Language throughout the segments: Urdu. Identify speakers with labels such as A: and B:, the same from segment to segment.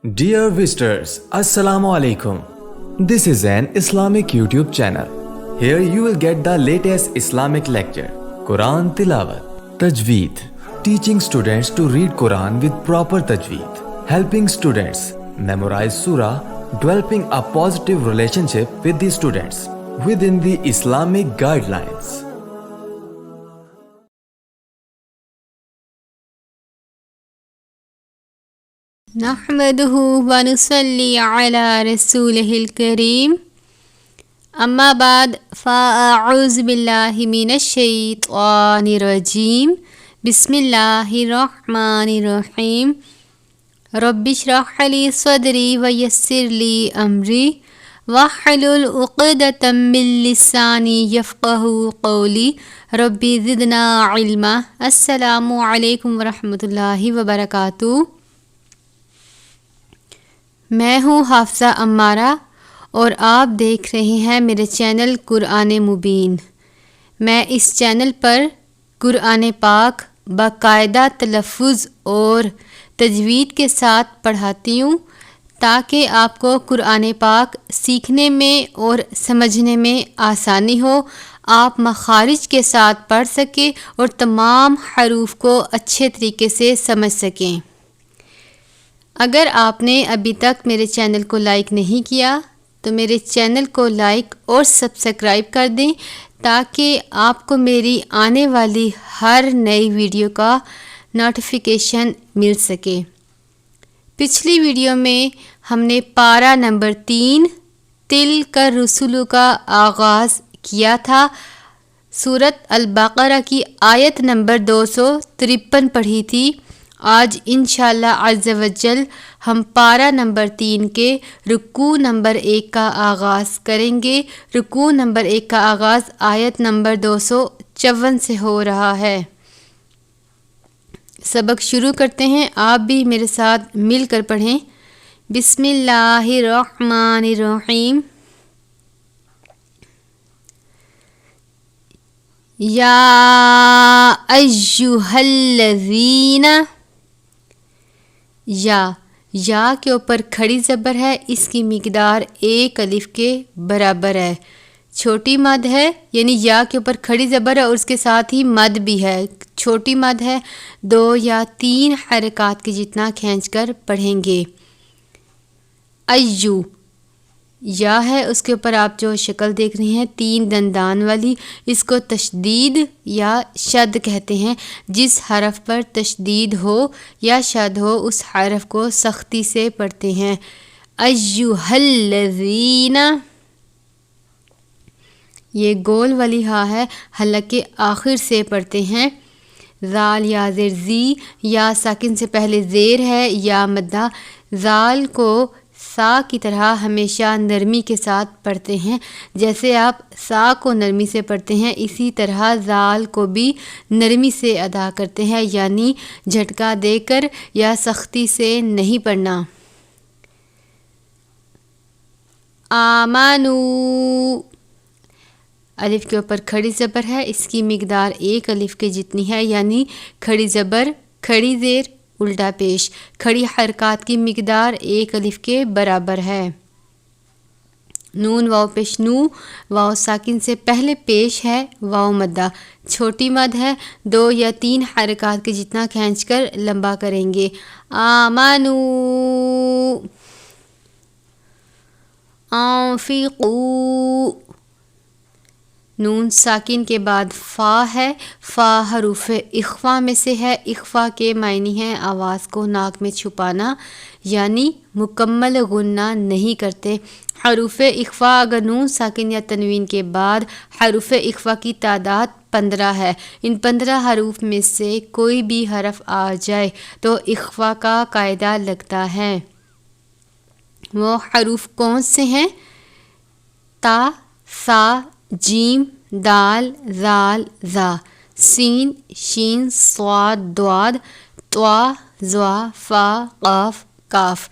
A: Dear visitors, Assalamu alaikum. This is an Islamic YouTube channel. Here you will get the latest Islamic lecture, Quran Tilawat, Tajweed, teaching students to read Quran with proper Tajweed, helping students memorize Surah, developing a positive relationship with the students within the Islamic guidelines.
B: نحمده ونصلي على رسوله الكريم اما بعد فاعوذ بالله من الشيطان الرجيم بسم الله الرحمن الرحيم رب اشرح لي صدري ويسر لي امري واحلل عقدة من لساني يفقهوا قولي رب زدنا علما. السلام علیکم ورحمۃ اللہ وبرکاتہ. میں ہوں حافظہ عمارہ اور آپ دیکھ رہے ہیں میرے چینل قرآن مبین. میں اس چینل پر قرآن پاک باقاعدہ تلفظ اور تجوید کے ساتھ پڑھاتی ہوں تاکہ آپ کو قرآن پاک سیکھنے میں اور سمجھنے میں آسانی ہو، آپ مخارج کے ساتھ پڑھ سکیں اور تمام حروف کو اچھے طریقے سے سمجھ سکیں. اگر آپ نے ابھی تک میرے چینل کو لائک نہیں کیا تو میرے چینل کو لائک اور سبسکرائب کر دیں تاکہ آپ کو میری آنے والی ہر نئی ویڈیو کا نوٹیفیکیشن مل سکے. پچھلی ویڈیو میں ہم نے پارہ نمبر 3 تلک الرسل کا آغاز کیا تھا. سورۃ البقرہ کی آیت نمبر 253 پڑھی تھی. آج انشاءاللہ عز و جل ہم پارہ نمبر 3 کے رکوع نمبر 1 کا آغاز کریں گے. رکوع نمبر 1 کا آغاز آیت نمبر 254 سے ہو رہا ہے. سبق شروع کرتے ہیں. آپ بھی میرے ساتھ مل کر پڑھیں. بسم اللہ الرحمن الرحیم. یا ایہا الذین، یا کے اوپر کھڑی زبر ہے، اس کی مقدار 1 الف کے برابر ہے. چھوٹی مد ہے یعنی یا کے اوپر کھڑی زبر ہے اور اس کے ساتھ ہی مد بھی ہے. چھوٹی مد ہے 2 یا 3 حرکات کے جتنا کھینچ کر پڑھیں گے. ایو یا ہے، اس کے اوپر آپ جو شکل دیکھ رہے ہیں 3 دندان والی، اس کو تشدید یا شد کہتے ہیں. جس حرف پر تشدید ہو یا شد ہو اس حرف کو سختی سے پڑھتے ہیں. ایہا الذین، یہ گول والی ہا ہے، حلقے آخر سے پڑھتے ہیں. زال یا زیر زی، یا ساکن سے پہلے زیر ہے یا مدہ. زال کو سا کی طرح ہمیشہ نرمی کے ساتھ پڑھتے ہیں. جیسے آپ سا کو نرمی سے پڑھتے ہیں اسی طرح زال کو بھی نرمی سے ادا کرتے ہیں، یعنی جھٹکا دے کر یا سختی سے نہیں پڑھنا. آمنو، الف کے اوپر کھڑی زبر ہے، اس کی مقدار 1 الف کے جتنی ہے، یعنی کھڑی زبر کھڑی زیر الٹا پیش. کھڑی حرکات کی مقدار 1 الف کے برابر ہے. نون واو پیش نو، واو ساکن سے پہلے پیش ہے واو مدہ. چھوٹی مد ہے، 2 یا 3 حرکات کے جتنا کھینچ کر لمبا کریں گے. آمنو انفقو، نون ساکن کے بعد فا ہے. فا حروف اخفا میں سے ہے. اخفا کے معنی ہیں آواز کو ناک میں چھپانا، یعنی مکمل غنہ نہیں کرتے. حروف اخفا اگر نون ساکن یا تنوین کے بعد حروف اخفا کی تعداد 15 ہے. ان 15 حروف میں سے کوئی بھی حرف آ جائے تو اخفا کا قاعدہ لگتا ہے. وہ حروف کون سے ہیں؟ تا، سا، جیم، دال، زال، زا، سین، شین، صاد، دواد، طوا، زوا، فا، قاف، کاف.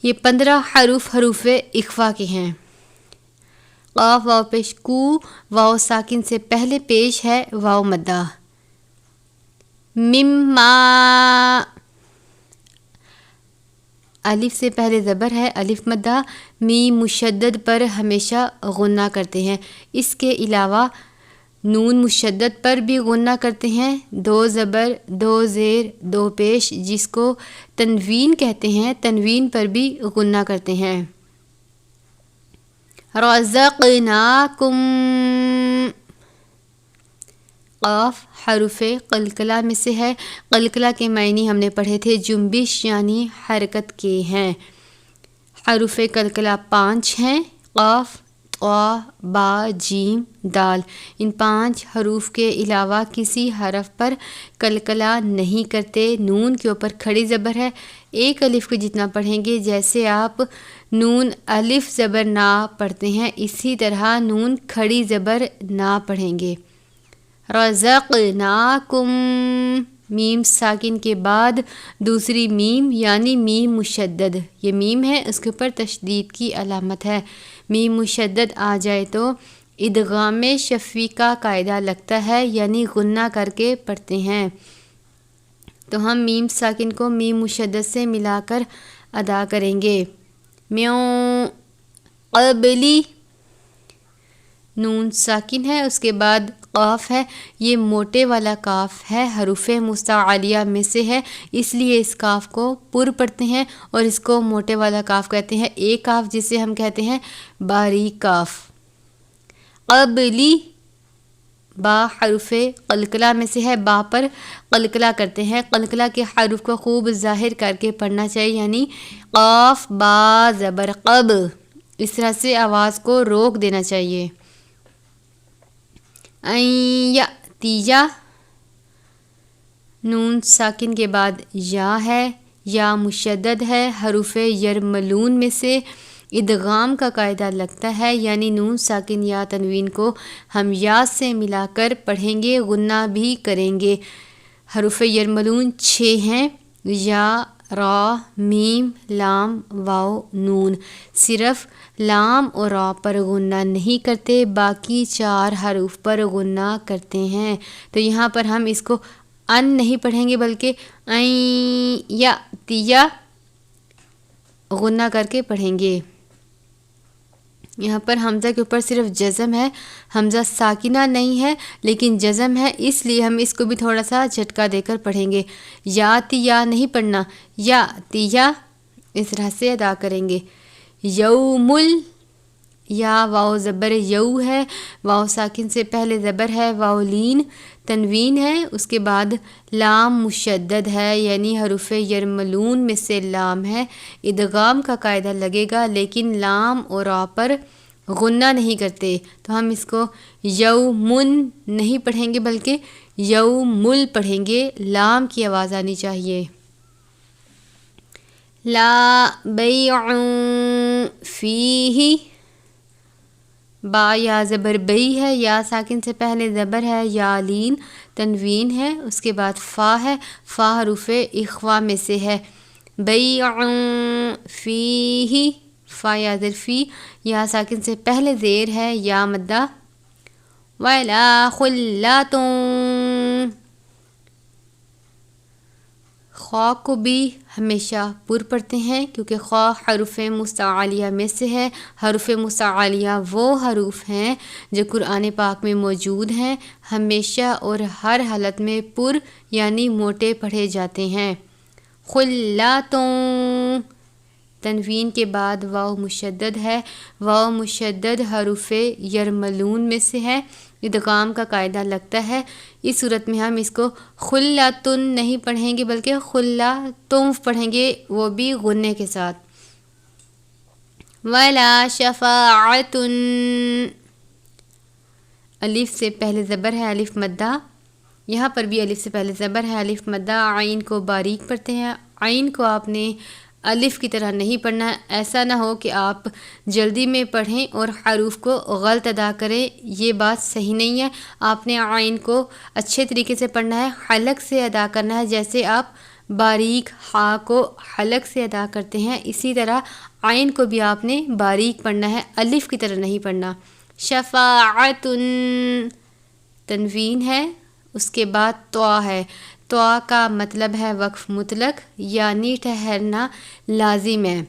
B: یہ 15 حروف اخفا کے ہیں. قاف واو پیش کو، واو ساکن سے پہلے پیش ہے واو مدہ. مما، الف سے پہلے زبر ہے، الف مدہ، میم مشدد پر ہمیشہ غنہ کرتے ہیں۔ اس کے علاوہ نون مشدد پر بھی غنہ کرتے ہیں، 2 زبر 2 زیر 2 پیش، جس کو تنوین کہتے ہیں، تنوین پر بھی غنہ کرتے ہیں۔ رزقناکم، قاف حروف قلقلہ میں سے ہے۔ قلقلہ کے معنی ہم نے پڑھے تھے، جنبش یعنی حرکت کے ہیں۔ حروف قلقلہ 5 ہیں، قاف، طا، با، جیم، دال۔ ان 5 حروف کے علاوہ کسی حرف پر قلقلہ نہیں کرتے۔ نون کے اوپر کھڑی زبر ہے، 1 الف کو جتنا پڑھیں گے، جیسے آپ نون الف زبر نا پڑھتے ہیں اسی طرح نون کھڑی زبر نا پڑھیں گے۔ رزقناکم، میم ساکن کے بعد دوسری میم یعنی میم مشدد، یہ میم ہے، اس کے اوپر تشدید کی علامت ہے۔ میم مشدد آ جائے تو ادغام شفوی کا قاعدہ لگتا ہے، یعنی غنہ کر کے پڑھتے ہیں۔ تو ہم میم ساکن کو میم مشدد سے ملا کر ادا کریں گے۔ میوں، قبلی، نون ساکن ہے، اس کے بعد قاف ہے، یہ موٹے والا قاف ہے، حروف مستعلیہ میں سے ہے، اس لیے اس قاف کو پر پڑھتے ہیں اور اس کو موٹے والا قاف کہتے ہیں۔ ایک قاف جسے ہم کہتے ہیں باریک قاف۔ قبلی، با حروف قلقلہ میں سے ہے، با پر قلقلہ کرتے ہیں۔ قلقلہ کے حروف کو خوب ظاہر کر کے پڑھنا چاہیے، یعنی قاف با زبر قب، اس طرح سے آواز کو روک دینا چاہیے۔ یاتیا، نون ساکن کے بعد یا ہے، یا مشدد ہے، حروف یرملون میں سے ادغام کا قاعدہ لگتا ہے، یعنی نون ساکن یا تنوین کو ہم یا سے ملا کر پڑھیں گے، غنہ بھی کریں گے۔ حروف یرملون 6 ہیں، یا، را، میم، لام، واو، نون۔ صرف لام اور را پر غنہ نہیں کرتے، باقی 4 حروف پر غنہ کرتے ہیں۔ تو یہاں پر ہم اس کو ان نہیں پڑھیں گے بلکہ یاتیا غنہ کر کے پڑھیں گے۔ یہاں پر حمزہ کے اوپر صرف جزم ہے، حمزہ ساکنہ نہیں ہے لیکن جزم ہے، اس لیے ہم اس کو بھی تھوڑا سا جھٹکا دے کر پڑھیں گے۔ یاتیا نہیں پڑھنا، یاتیا اس طرح سے ادا کریں گے۔ یومل، یا واو زبر یو ہے، واو ساکن سے پہلے زبر ہے، واو لین تنوین ہے، اس کے بعد لام مشدد ہے، یعنی حروف یرملون میں سے لام ہے، ادغام کا قاعدہ لگے گا لیکن لام اور را پر غنہ نہیں کرتے، تو ہم اس کو یومن نہیں پڑھیں گے بلکہ یومل پڑھیں گے، لام کی آواز آنی چاہیے۔ لا بیع فیہ، با یا زبر بئی ہے، یا ساکن سے پہلے زبر ہے، یا لین تنوین ہے، اس کے بعد فا ہے، فا حروف اخوا میں سے ہے۔ بیع فیہ، فا یا ظرفی، یا ساکن سے پہلے زیر ہے، یا مدہ۔ ولا خلۃ، خواہ کو بھی ہمیشہ پر پڑھتے ہیں کیونکہ خواہ حروف مستعلیہ میں سے ہے۔ حروف مستعلیہ وہ حروف ہیں جو قرآن پاک میں موجود ہیں، ہمیشہ اور ہر حالت میں پر یعنی موٹے پڑھے جاتے ہیں۔ خلاتوں، تنوین کے بعد واو مشدد ہے، واو مشدد حروف یرملون میں سے ہے، ادغام کا قاعدہ لگتا ہے، اس صورت میں ہم اس کو خلاتن نہیں پڑھیں گے بلکہ خلاتم پڑھیں گے، وہ بھی غنے کے ساتھ۔ ولا شفاعۃ، الف سے پہلے زبر ہے، الف مدہ، یہاں پر بھی الف سے پہلے زبر ہے، الف مدہ، عین کو باریک پڑھتے ہیں، عین کو آپ نے الف کی طرح نہیں پڑھنا ہے، ایسا نہ ہو کہ آپ جلدی میں پڑھیں اور حروف کو غلط ادا کریں، یہ بات صحیح نہیں ہے۔ آپ نے عین کو اچھے طریقے سے پڑھنا ہے، حلق سے ادا کرنا ہے، جیسے آپ باریک ہا کو حلق سے ادا کرتے ہیں اسی طرح عین کو بھی آپ نے باریک پڑھنا ہے، الف کی طرح نہیں پڑھنا۔ شفاعۃ تنوین ہے، اس کے بعد طا ہے، طوا کا مطلب ہے وقف مطلق یعنی ٹھہرنا لازم ہے۔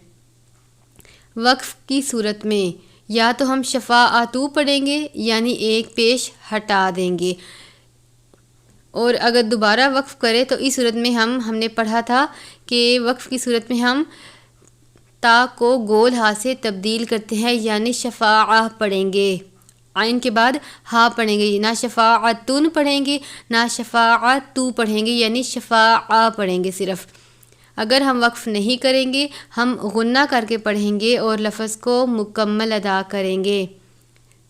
B: وقف کی صورت میں یا تو ہم شفاعتو پڑھیں گے یعنی ایک پیش ہٹا دیں گے، اور اگر دوبارہ وقف کرے تو اس صورت میں ہم نے پڑھا تھا کہ وقف کی صورت میں ہم تا کو گول ہا سے تبدیل کرتے ہیں یعنی شفاعہ پڑھیں گے، عین کے بعد ہا پڑھیں گے، نہ شفاعتن پڑھیں گے نہ شفاعتو پڑھیں گے یعنی شفاعہ پڑھیں گے صرف۔ اگر ہم وقف نہیں کریں گے ہم غنہ کر کے پڑھیں گے اور لفظ کو مکمل ادا کریں گے۔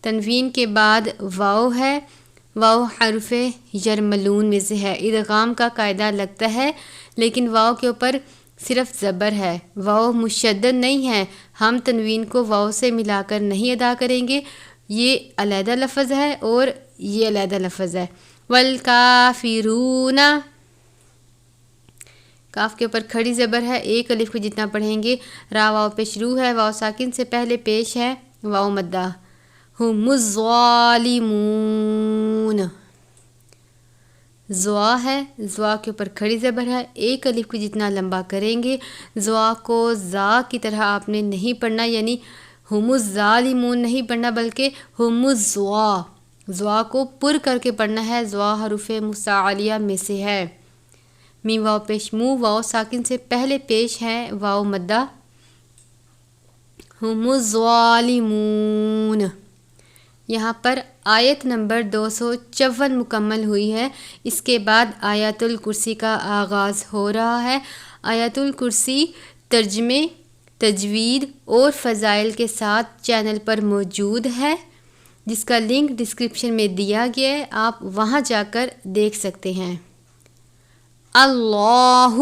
B: تنوین کے بعد واو ہے، واو حرف یرملون میں سے ہے، ادغام کا قاعدہ لگتا ہے لیکن واو کے اوپر صرف زبر ہے، واو مشدد نہیں ہے، ہم تنوین کو واو سے ملا کر نہیں ادا کریں گے، یہ علیحدہ لفظ ہے اور یہ علیحدہ لفظ ہے۔ والکافرون، کاف کے اوپر کھڑی زبر ہے، ایک الف کو جتنا پڑھیں گے، را واو پیش رو ہے، واو ساکن سے پہلے پیش ہے واو مدہ، ہم الظالمون، زوا ہے، زوا کے اوپر کھڑی زبر ہے، ایک الف کو جتنا لمبا کریں گے، زوا کو زا کی طرح آپ نے نہیں پڑھنا یعنی ہم الظالمون نہیں پڑھنا بلکہ ہم الزوا، زوا کو پر کر کے پڑھنا ہے، زوا حروف مستعلیہ میں سے ہے۔ میم واو پیش مو، واو ساکن سے پہلے پیش ہے واو مدہ، ہم الظالمون۔ یہاں پر آیت نمبر 254 مکمل ہوئی ہے، اس کے بعد آیت الکرسی کا آغاز ہو رہا ہے۔ آیت الکرسی ترجمے، تجوید اور فضائل کے ساتھ چینل پر موجود ہے، جس کا لنک ڈسکرپشن میں دیا گیا ہے، آپ وہاں جا کر دیکھ سکتے ہیں۔ اللہ،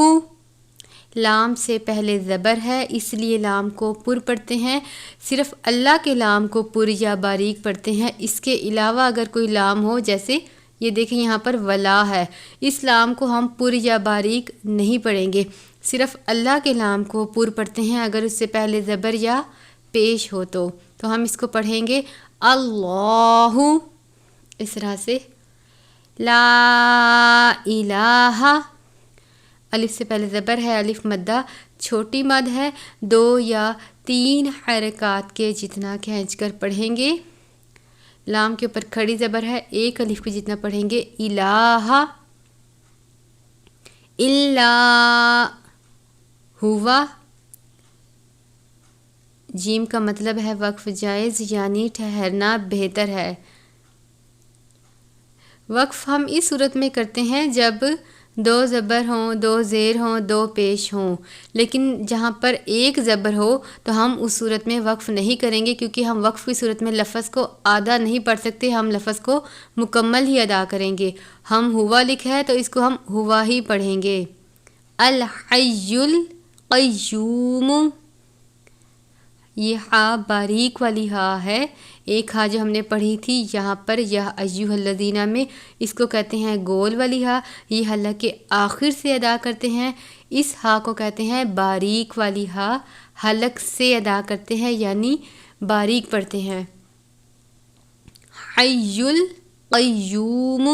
B: لام سے پہلے زبر ہے اس لیے لام کو پر پڑھتے ہیں، صرف اللہ کے لام کو پر یا باریک پڑھتے ہیں، اس کے علاوہ اگر کوئی لام ہو، جیسے یہ دیکھیں یہاں پر ولا ہے، اس لام کو ہم پر یا باریک نہیں پڑھیں گے، صرف اللہ کے لام کو پر پڑھتے ہیں، اگر اس سے پہلے زبر یا پیش ہو تو ہم اس کو پڑھیں گے اللہ، اس طرح سے لا الہ، الف سے پہلے زبر ہے، الف مدہ چھوٹی مد ہے، 2 یا 3 حرکات کے جتنا کھینچ کر پڑھیں گے، لام کے اوپر کھڑی زبر ہے، ایک الف کو جتنا پڑھیں گے، الہ الا ہوا، جیم کا مطلب ہے وقف جائز یعنی ٹھہرنا بہتر ہے۔ وقف ہم اس صورت میں کرتے ہیں جب 2 زبر ہوں، 2 زیر ہوں، 2 پیش ہوں، لیکن جہاں پر ایک زبر ہو تو ہم اس صورت میں وقف نہیں کریں گے، کیونکہ ہم وقف کی صورت میں لفظ کو آدھا نہیں پڑھ سکتے، ہم لفظ کو مکمل ہی ادا کریں گے۔ ہم ہوا لکھا ہے تو اس کو ہم ہوا ہی پڑھیں گے۔ الحی القیوم، یہ ہا باریک والی ہا ہے، ایک ہا جو ہم نے پڑھی تھی یہاں پر یا ایھا الذین میں، اس کو کہتے ہیں گول والی ہا، یہ حلق کے آخر سے ادا کرتے ہیں، اس ہا کو کہتے ہیں باریک والی ہا، حلق سے ادا کرتے ہیں یعنی باریک پڑھتے ہیں۔ حی القیوم،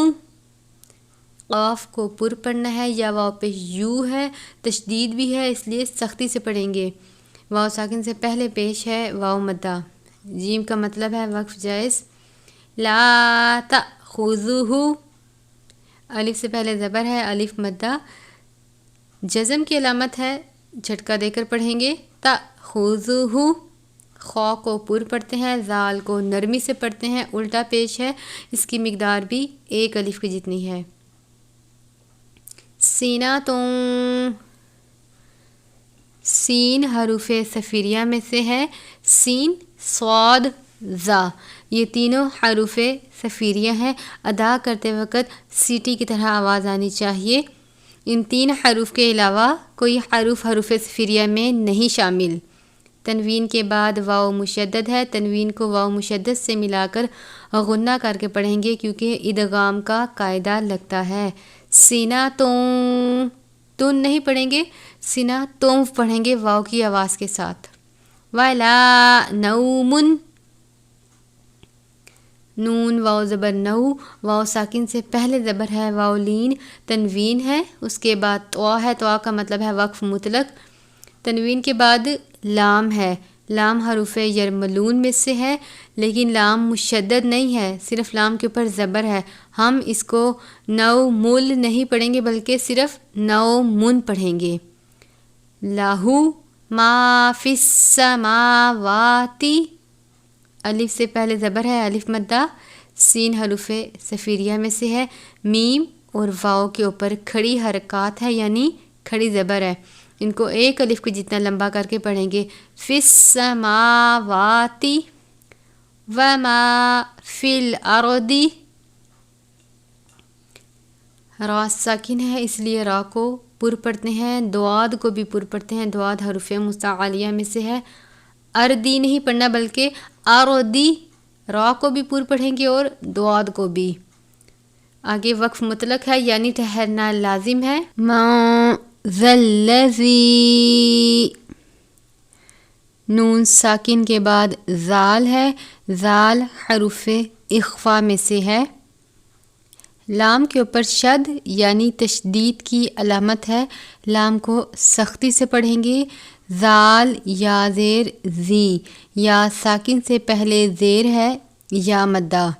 B: قاف کو پر پڑھنا ہے، یا واو پہ یو ہے، تشدید بھی ہے اس لیے سختی سے پڑھیں گے، واو ساکن سے پہلے پیش ہے واو مدہ، جیم کا مطلب ہے وقف جائز۔ لا تأخذہ، الف سے پہلے زبر ہے، الف مدہ جزم کی علامت ہے، جھٹکا دے کر پڑھیں گے۔ تأخذہ، خا کو پر پڑھتے ہیں، زال کو نرمی سے پڑھتے ہیں، الٹا پیش ہے، اس کی مقدار بھی ایک الف کی جتنی ہے۔ سیناتون، سین حروف صفیریہ میں سے ہے، سین صاد زا، یہ تینوں حروف صفیریہ ہیں، ادا کرتے وقت سیٹی کی طرح آواز آنی چاہیے۔ ان 3 حروف کے علاوہ کوئی حروف صفیریہ میں نہیں شامل۔ تنوین کے بعد واو مشدد ہے، تنوین کو واو مشدد سے ملا کر غنہ کر کے پڑھیں گے کیونکہ ادغام کا قاعدہ لگتا ہے۔ سینا تون نہیں پڑھیں گے، سینا توم پڑھیں گے واو کی آواز کے ساتھ۔ ولا نومن، نون واو زبر نو، واو ساکن سے پہلے زبر ہے واو لین، تنوین ہے، اس کے بعد طوا ہے، طوا کا مطلب ہے وقف مطلق، تنوین کے بعد لام ہے، لام حروف یرملون میں سے ہے، لیکن لام مشدد نہیں ہے، صرف لام کے اوپر زبر ہے، ہم اس کو نو مل نہیں پڑھیں گے بلکہ صرف نو من پڑھیں گے۔ لاہو ما فی السماواتی، الف سے پہلے زبر ہے، الف مدہ، سین حروف صفیریہ میں سے ہے، میم اور واو کے اوپر کھڑی حرکات ہے یعنی کھڑی زبر ہے، ان کو ایک الف کو جتنا لمبا کر کے پڑھیں گے، فی السماواتی وما فی الارض، را ساکن ہے اس لیے را کو پر پڑھتے ہیں، دواد کو بھی پر پڑھتے ہیں، دواد حروف مستعلیہ میں سے ہے، اردی نہیں پڑھنا بلکہ آرودی، را کو بھی پر پڑھیں گے اور دواد کو بھی۔ آگے وقف مطلق ہے یعنی ٹھہرنا لازم ہے، ما ذلذی، نون ساکن کے بعد زال ہے، زال حروف اخفا میں سے ہے، لام کے اوپر شد یعنی تشدید کی علامت ہے، لام کو سختی سے پڑھیں گے، زال یا زیر زی، یا ساکن سے پہلے زیر ہے یا مدہ،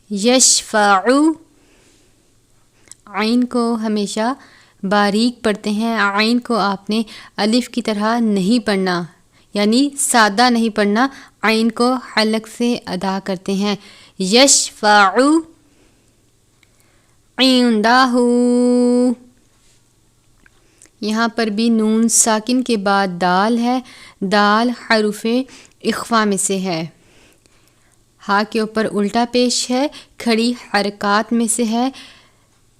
B: یشفعو، عین کو ہمیشہ باریک پڑھتے ہیں، عین کو آپ نے الف کی طرح نہیں پڑھنا یعنی سادہ نہیں پڑھنا، عین کو حلق سے ادا کرتے ہیں، یشفعو عندہ، یہاں پر بھی نون ساکن کے بعد دال ہے، دال حروف اخفا میں سے ہے، ہا کے اوپر الٹا پیش ہے، کھڑی حرکات میں سے ہے،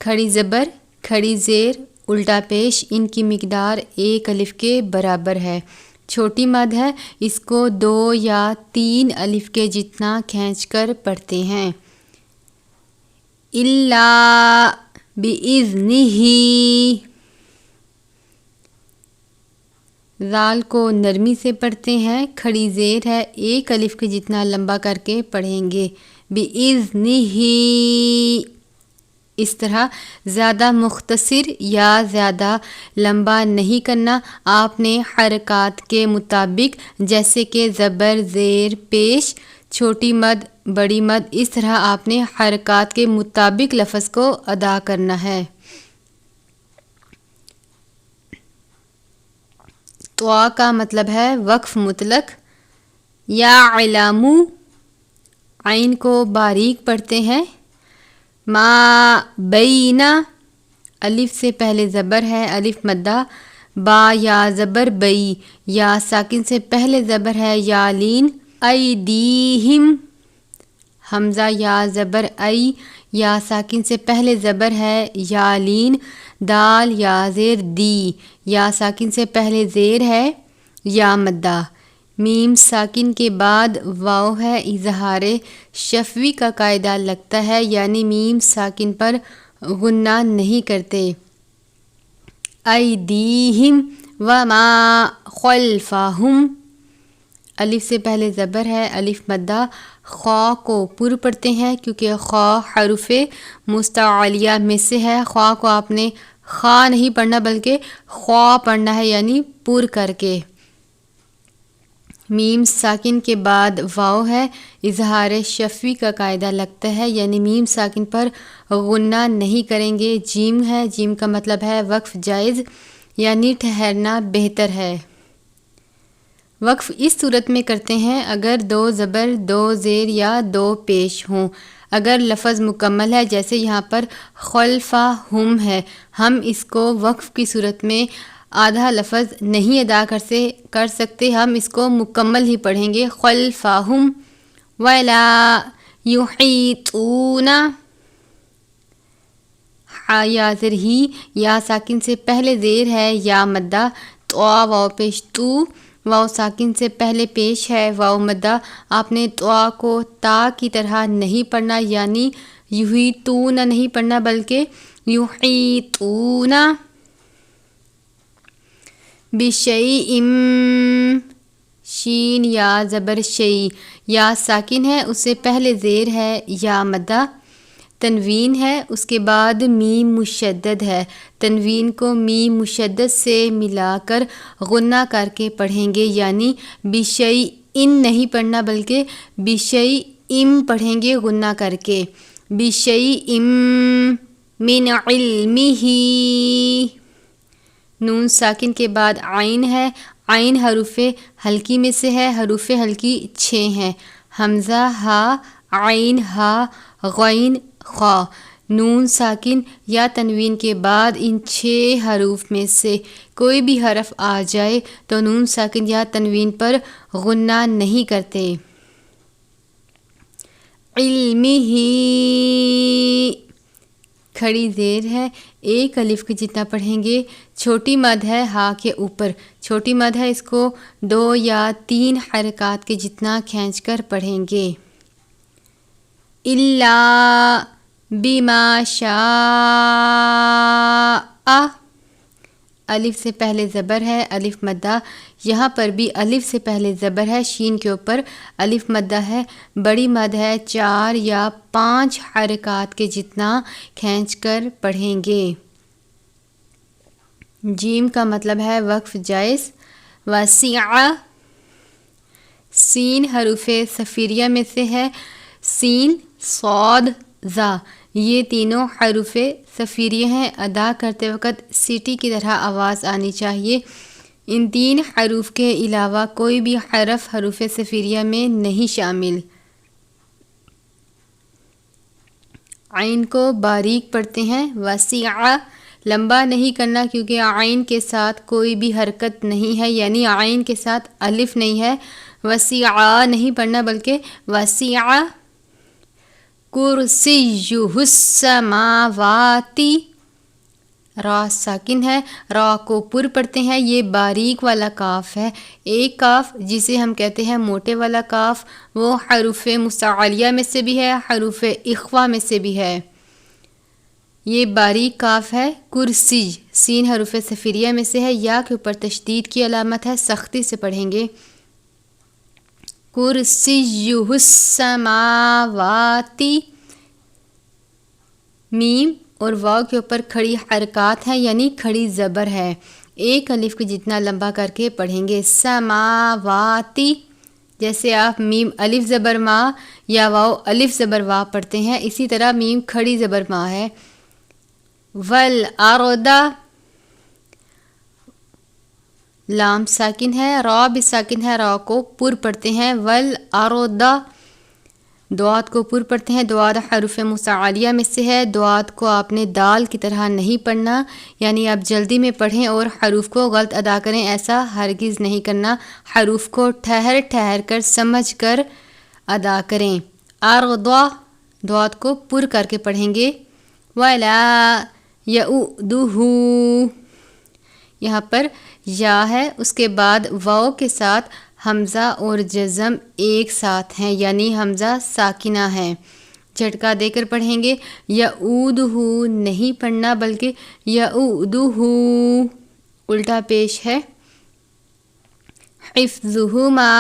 B: کھڑی زبر، کھڑی زیر، الٹا پیش، ان کی مقدار ایک الف کے برابر ہے، چھوٹی مد ہے، اس کو 2 یا 3 الف کے جتنا کھینچ کر پڑھتے ہیں، الا بِإِذْنِهِ، زال کو نرمی سے پڑھتے ہیں، کھڑی زیر ہے، ایک الف کے جتنا لمبا کر کے پڑھیں گے، بِإِذْنِهِ، اس طرح زیادہ مختصر یا زیادہ لمبا نہیں کرنا، آپ نے حرکات کے مطابق جیسے کہ زبر، زیر، پیش، چھوٹی مد، بڑی مد، اس طرح آپ نے حرکات کے مطابق لفظ کو ادا کرنا ہے۔ طوا کا مطلب ہے وقف مطلق، یا علامو، عین کو باریک پڑھتے ہیں، ما بینا، الف سے پہلے زبر ہے، الف مدہ، با یا زبر بئی، یا ساکن سے پہلے زبر ہے یا لین، ایدیہم، حمزہ یا زبر ای، یا ساکن سے پہلے زبر ہے یا لین، دال یا زیر دی، یا ساکن سے پہلے زیر ہے یا مدہ، میم ساکن کے بعد واو ہے، اظہار شفوی کا قاعدہ لگتا ہے یعنی میم ساکن پر غنہ نہیں کرتے، ایدیہم وما خلفہم، الف سے پہلے زبر ہے، الف مدہ، خا کو پر پڑھتے ہیں کیونکہ خا حروف مستعلیہ میں سے ہے، خا کو آپ نے خا نہیں پڑھنا بلکہ خوا پڑھنا ہے یعنی پر کر کے، میم ساکن کے بعد واو ہے، اظہار شفوی کا قاعدہ لگتا ہے یعنی میم ساکن پر غنہ نہیں کریں گے، جیم ہے، جیم کا مطلب ہے وقف جائز یعنی ٹھہرنا بہتر ہے، وقف اس صورت میں کرتے ہیں اگر 2 زبر، 2 زیر یا 2 پیش ہوں، اگر لفظ مکمل ہے جیسے یہاں پر خلفہم ہے، ہم اس کو وقف کی صورت میں آدھا لفظ نہیں ادا کر سکتے، ہم اس کو مکمل ہی پڑھیں گے، خلفہم، ولا یحیطون، یا زر ہی، یا ساکن سے پہلے زیر ہے یا مدہ، طوا واو پیش تو، واو ساکن سے پہلے پیش ہے واو مدہ، آپ نے طوا کو تا کی طرح نہیں پڑھنا یعنی یحیطون نہیں پڑھنا بلکہ یحیطون بشیء، شین یا زبر شئی، یا ساکن ہے اس سے پہلے زیر ہے یا مدہ، تنوین ہے اس کے بعد میم مشدد ہے، تنوین کو میم مشدد سے ملا کر غنہ کر کے پڑھیں گے، یعنی بشئی ان نہیں پڑھنا بلکہ بشئی ام پڑھیں گے غنہ کر کے، بشئی ام من علمہ۔ نون ساکن کے بعد عین ہے، عین حروف حلقی میں سے ہے، حروف حلقی 6 ہیں، حمزہ، ہا، عین، ہا، غین، خا۔ نون ساکن یا تنوین کے بعد ان 6 حروف میں سے کوئی بھی حرف آ جائے تو نون ساکن یا تنوین پر غنہ نہیں کرتے۔ علمہ کھڑی زیر ہے، ایک الف کے جتنا پڑھیں گے، چھوٹی مد ہے ہا کے اوپر، چھوٹی مد ہے اس کو 2 یا 3 حرکات کے جتنا کھینچ کر پڑھیں گے۔ الا بما شاء، الف سے پہلے زبر ہے، الف مدہ، یہاں پر بھی الف سے پہلے زبر ہے، شین کے اوپر الف مدہ ہے، بڑی مد ہے، 4 یا 5 حرکات کے جتنا کھینچ کر پڑھیں گے۔ جیم کا مطلب ہے وقف جائز۔ وسع، سین حروف صفیریہ میں سے ہے، سین، صاد، ذا، یہ تینوں حروف صفیریہ ہیں، ادا کرتے وقت سیٹی کی طرح آواز آنی چاہیے۔ ان 3 حروف کے علاوہ کوئی بھی حرف حروف صفیریہ میں نہیں شامل۔ عین کو باریک پڑھتے ہیں، وسع، لمبا نہیں کرنا کیونکہ عین کے ساتھ کوئی بھی حرکت نہیں ہے، یعنی عین کے ساتھ الف نہیں ہے، وسع نہیں پڑھنا بلکہ وسع کرسیہ السماوات، را ساکن ہے، را کو پر پڑھتے ہیں، یہ باریک والا کاف ہے، ایک کاف جسے ہم کہتے ہیں موٹے والا کاف، وہ حروف مستعلیہ میں سے بھی ہے، حروف اخفا میں سے بھی ہے، یہ باریک کاف ہے۔ کرسی، سین حروف صفیریہ میں سے ہے، یا کے اوپر تشدید کی علامت ہے، سختی سے پڑھیں گے۔ کرسیہ السماوات، میم اور واو کے اوپر کھڑی حرکات ہیں، یعنی کھڑی زبر ہے، ایک الف کے جتنا لمبا کر کے پڑھیں گے۔ سماواتی، جیسے آپ میم الف زبر ما یا واو الف زبر وا پڑھتے ہیں، اسی طرح میم کھڑی زبر ما ہے۔ والارض، لام ساکن ہے، را بھی ساکن ہے، را کو پر پڑھتے ہیں، والارض، دعات کو پر پڑھتے ہیں، دعات حروف مستعلیہ میں سے ہے، دعات کو آپ نے دال کی طرح نہیں پڑھنا، یعنی آپ جلدی میں پڑھیں اور حروف کو غلط ادا کریں، ایسا ہرگز نہیں کرنا، حروف کو ٹھہر ٹھہر کر سمجھ کر ادا کریں۔ ارض، دعات کو پر کر کے پڑھیں گے۔ ولا یؤدہ، یہاں پر یا ہے، اس کے بعد واو کے ساتھ حمزہ اور جزم ایک ساتھ ہیں، یعنی حمزہ ساکنہ ہے، جھٹکا دے کر پڑھیں گے۔ یعودہ نہیں پڑھنا بلکہ یعودہ، الٹا پیش ہے۔ حفظہما،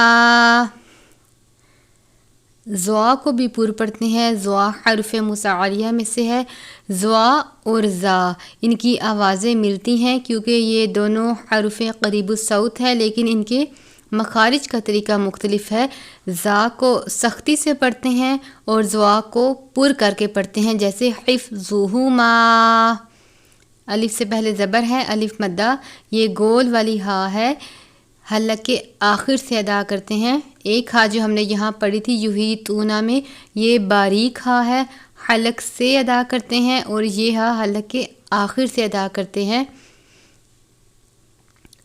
B: زوا کو بھی پر پڑھتے ہیں، زوا حرف مستعلیہ میں سے ہے، زوا اور زا ان کی آوازیں ملتی ہیں کیونکہ یہ دونوں حرف قریب الصوت ہے، لیکن ان کے مخارج کا طریقہ مختلف ہے، زا کو سختی سے پڑھتے ہیں اور زوا کو پر کر کے پڑھتے ہیں، جیسے حفظہما، الف سے پہلے زبر ہے، الف مدہ، یہ گول والی ہا ہے، حلق کے آخر سے ادا کرتے ہیں، ایک ہا جو ہم نے یہاں پڑھی تھی یحیطون میں، یہ باریک ہا ہے، حلق سے ادا کرتے ہیں، اور یہ ہا حلق کے آخر سے ادا کرتے ہیں۔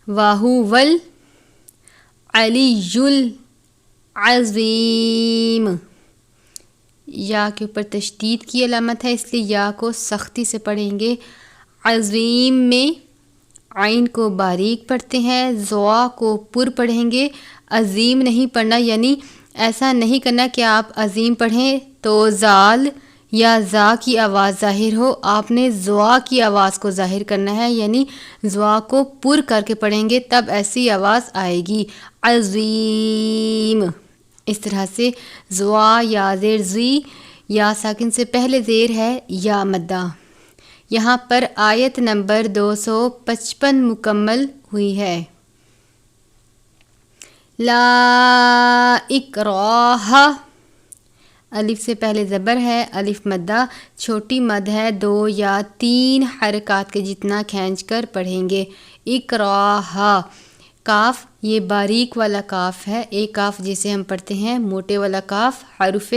B: وَهُوَ الْعَلِيُّ الْعَظِيمُ، یا کے اوپر تشدید کی علامت ہے، اس لیے یا کو سختی سے پڑھیں گے۔ عظیم میں عین کو باریک پڑھتے ہیں، زوا کو پر پڑھیں گے، عظیم نہیں پڑھنا، یعنی ایسا نہیں کرنا کہ آپ عظیم پڑھیں تو زال یا زا کی آواز ظاہر ہو، آپ نے زوا کی آواز کو ظاہر کرنا ہے، یعنی زوا کو پر کر کے پڑھیں گے تب ایسی آواز آئے گی، عظیم۔ اس طرح سے زوا یا زیر زی، یا ساکن سے پہلے زیر ہے یا مدہ۔ یہاں پر آیت نمبر 255 مکمل ہوئی ہے۔ لا اکراہ، الف سے پہلے زبر ہے، الف مدہ، چھوٹی مد ہے، 2 یا 3 حرکات کے جتنا کھینچ کر پڑھیں گے۔ اکراہ، کاف یہ باریک والا کاف ہے، ایک کاف جسے ہم پڑھتے ہیں موٹے والا کاف حروف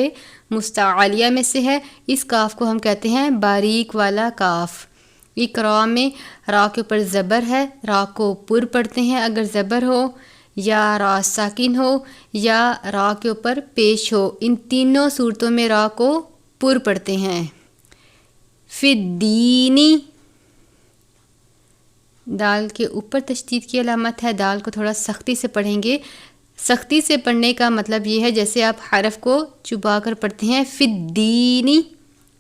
B: مستعلیہ میں سے ہے، اس کاف کو ہم کہتے ہیں باریک والا کاف۔ اقرا میں را کے اوپر زبر ہے، را کو پر پڑھتے ہیں اگر زبر ہو، یا را ساکن ہو، یا را کے اوپر پیش ہو، ان تینوں صورتوں میں را کو پر پڑھتے ہیں۔ فی الدینی، دال کے اوپر تشدید کی علامت ہے، دال کو تھوڑا سختی سے پڑھیں گے۔ سختی سے پڑھنے کا مطلب یہ ہے جیسے آپ حرف کو چبا کر پڑھتے ہیں، فی الدینی،